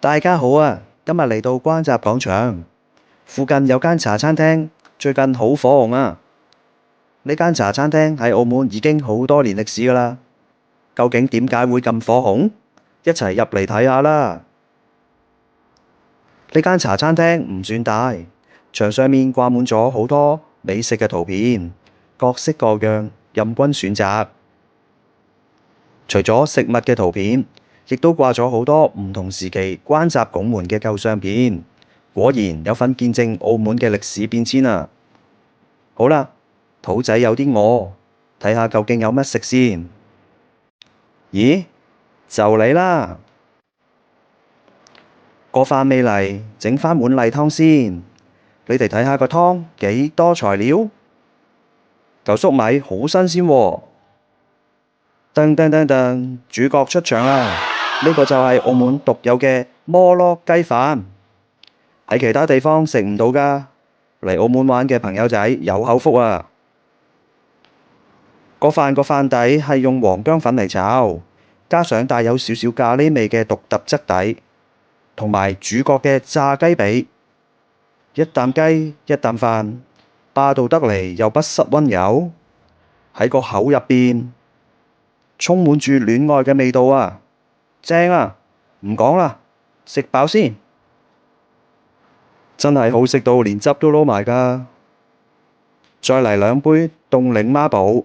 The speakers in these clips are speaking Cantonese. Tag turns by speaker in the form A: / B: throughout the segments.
A: 大家好啊！今日嚟到關閘廣場，附近有間茶餐廳，最近好火紅啊！呢間茶餐廳喺澳門已經好多年歷史㗎啦。究竟點解會咁火紅？一齊入嚟睇下啦！呢間茶餐廳唔算大，牆上面掛滿咗好多美食嘅圖片，各式各樣，任君選擇。除咗食物嘅圖片，亦都掛咗好多唔同時期關閘拱門嘅舊相片，果然有份見證澳門嘅歷史變遷啊！好啦，肚仔有啲餓，睇下究竟有乜食先。咦，就嚟啦！個飯未嚟，整返碗例湯先。你哋睇下個湯幾多材料，嚿粟米好新鮮喎。噔噔噔噔，主角出場啦！呢個就係澳門獨有嘅摩洛雞飯，喺其他地方食唔到㗎。嚟澳門玩嘅朋友仔有口福啊！個飯底係用黃薑粉嚟炒，加上帶有少少咖喱味嘅獨特質地，同埋主角嘅炸雞髀，一啖雞一啖飯，霸道得嚟又不失溫柔，喺個口入邊充滿住戀愛嘅味道啊！正啊！唔講啦，食飽先。真係好食到連汁都撈埋㗎。再嚟2杯凍檸孖寶，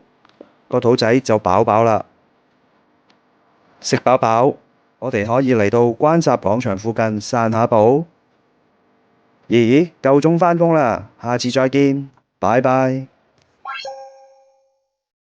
A: 個肚仔就飽飽啦。食飽飽，我哋可以嚟到關閘廣場附近散下步。咦，夠鐘返工啦，下次再見，拜拜。